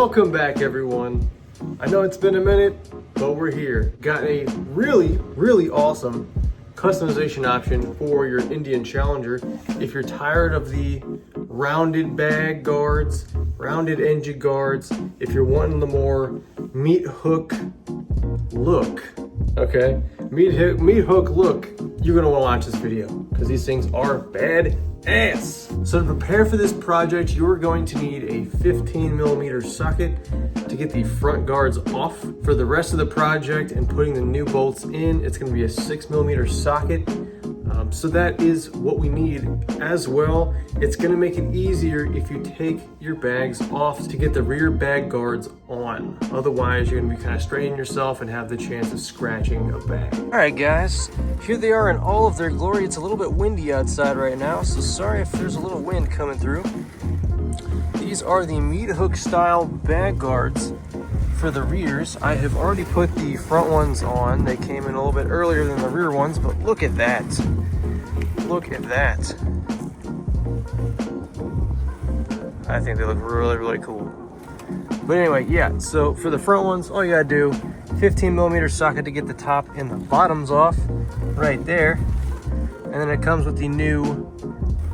Welcome back, everyone. I know it's been a minute, but we're here. Got a really awesome customization option for your Indian Challenger. If you're tired of the rounded bag guards, rounded engine guards, if you're wanting the more meat hook look, okay? Meat hook look, you're gonna wanna watch this video because these things are bad ass. So to prepare for this project, you're going to need a 15mm socket to get the front guards off. For the rest of the project and putting the new bolts in, it's going to be a 6mm socket. So that is what we need as well. It's going to make it easier if you take your bags off to get the rear bag guards on. Otherwise, you're going to be kind of straining yourself and have the chance of scratching a bag. All right, guys, here they are in all of their glory. It's a little bit windy outside right now, so sorry if there's a little wind coming through. These are the meat hook style bag guards for the rears. I have already put the front ones on. They came in a little bit earlier than the rear ones, but look at that. Look at that. I think they look really cool. But anyway, yeah, so for the front ones, all you gotta do, 15mm socket to get the top and the bottoms off right there. And then it comes with the new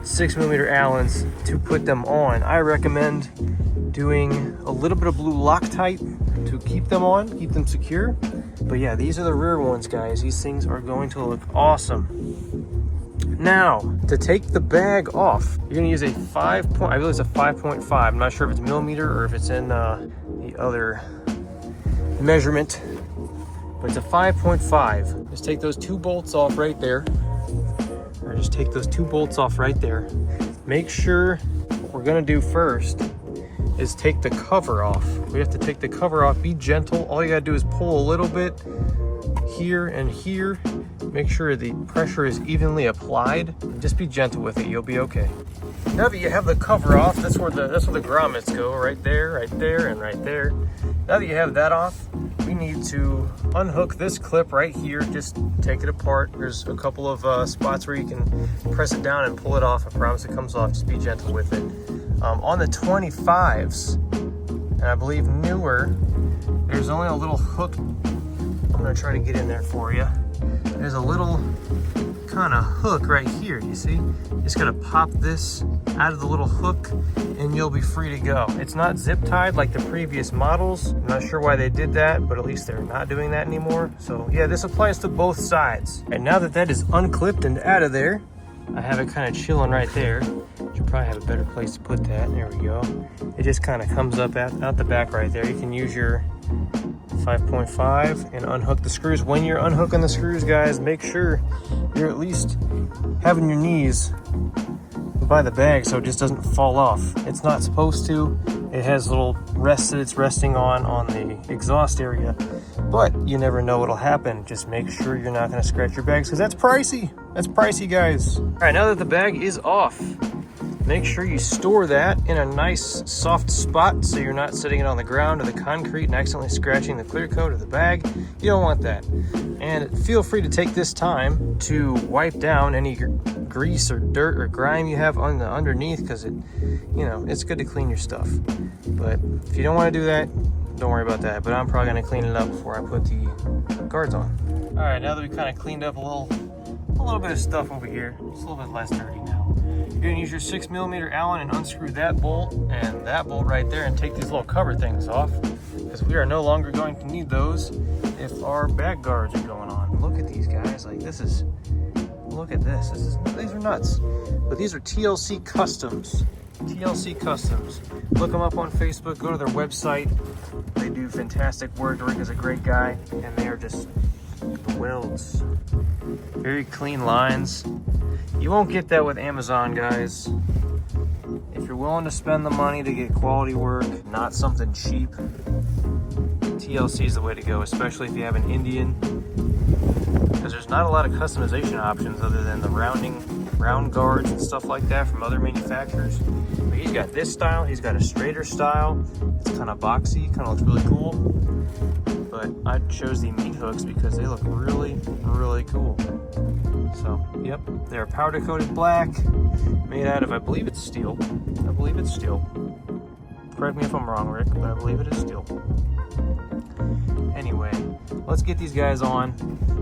6mm Allens to put them on. I recommend doing a little bit of blue Loctite to keep them on, keep them secure. But yeah, these are the rear ones, guys. These things are going to look awesome. Now, to take the bag off, you're gonna use a I believe it's a 5.5. I'm not sure if it's millimeter or if it's in the other measurement, but it's a 5.5. Just take those two bolts off right there. Or just take those two bolts off right there. Make sure what we're gonna do first is take the cover off. We have to take the cover off, be gentle. All you gotta do is pull a little bit here and here. Make sure the pressure is evenly applied. Just be gentle with it, you'll be okay. Now that you have the cover off, that's where the grommets go, right there, and right there. Now that you have that off, we need to unhook this clip right here. Just take it apart. There's a couple of spots where you can press it down and pull it off. I promise it comes off, just be gentle with it. On the 25s, and I believe newer, there's only a little hook. I'm gonna try to get in there for you. There's a little kind of hook right here, you see? Just gotta pop this out of the little hook and you'll be free to go. It's not zip tied like the previous models. I'm not sure why they did that, but at least they're not doing that anymore. So yeah, this applies to both sides. And now that that is unclipped and out of there, I have it kind of chilling right there. Should probably have a better place to put that. There we go. It just kind of comes up out the back right there. You can use your 5.5 and unhook the screws. When you're unhooking the screws, guys, make sure you're at least having your knees by the bag so it just doesn't fall off. It's not supposed to. It has a little rest that it's resting on the exhaust area, but you never know what'll happen. Just make sure you're not going to scratch your bags because that's pricey. That's pricey, guys. All right, now that the bag is off, make sure you store that in a nice soft spot so you're not sitting it on the ground or the concrete and accidentally scratching the clear coat of the bag. You don't want that. And feel free to take this time to wipe down any grease or dirt or grime you have on the underneath because it's good to clean your stuff. But if you don't want to do that, don't worry about that. But I'm probably going to clean it up before I put the guards on. All right, now that we kind of cleaned up a little bit of stuff over here, it's a little bit less dirty now. You're going to use your 6mm Allen and unscrew that bolt and that bolt right there and take these little cover things off because we are no longer going to need those if our bag guards are going on. Look at these guys. Like, look at this. These are nuts. But these are TLC Customs. TLC Customs. Look them up on Facebook. Go to their website. They do fantastic work. Rick is a great guy, and they are just the welds. Very clean lines. You won't get that with Amazon, guys. If you're willing to spend the money to get quality work, not something cheap, TLC is the way to go, especially if you have an Indian, because there's not a lot of customization options other than the round guards and stuff like that from other manufacturers. But he's got this style, he's got a straighter style. It's kind of boxy, kind of looks really cool. But I chose the meat hooks because they look really cool. So, yep, they're powder coated black, made out of, I believe it's steel. Correct me if I'm wrong, Rick, but I believe it is steel. Anyway, let's get these guys on,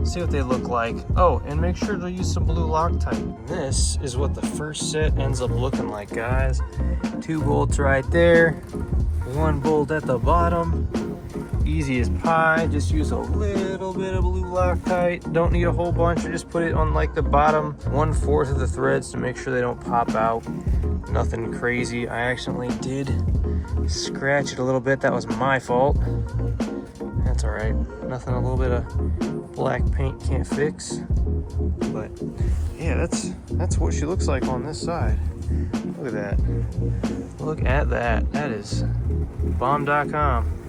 see what they look like. Oh, and make sure to use some blue Loctite. This is what the first set ends up looking like, guys. 2 bolts right there, 1 bolt at the bottom. Easy as pie. Just use a little bit of blue Loctite. Don't need a whole bunch. Just put it on like the bottom 1/4 of the threads to make sure they don't pop out. Nothing crazy. I accidentally did scratch it a little bit. That was my fault. That's all right. Nothing a little bit of black paint can't fix. But yeah, that's what she looks like on this side. Look at that. Look at that. That is bomb.com.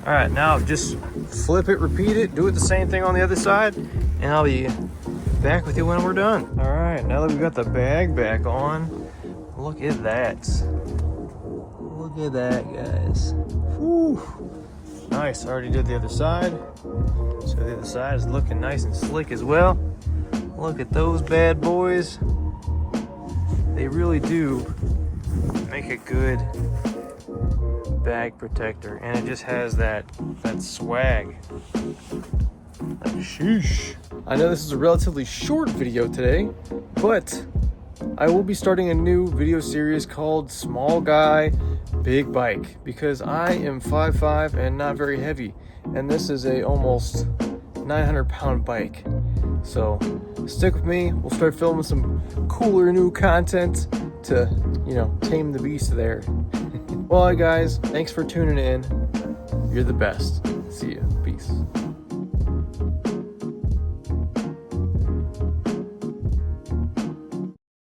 All right, now just flip it, repeat it, do it the same thing on the other side, and I'll be back with you when we're done. All right, now that we've got the bag back on, look at that. Look at that, guys. Whew. Nice, I already did the other side. So the other side is looking nice and slick as well. Look at those bad boys. They really do make a good bag protector, and it just has that swag. Like, sheesh. I know this is a relatively short video today, but I will be starting a new video series called Small Guy, Big Bike, because I am 5'5" and not very heavy, and this is a almost 900-pound bike. So stick with me. We'll start filming some cooler new content to, you know, tame the beast there. Well, guys, thanks for tuning in. You're the best. See ya.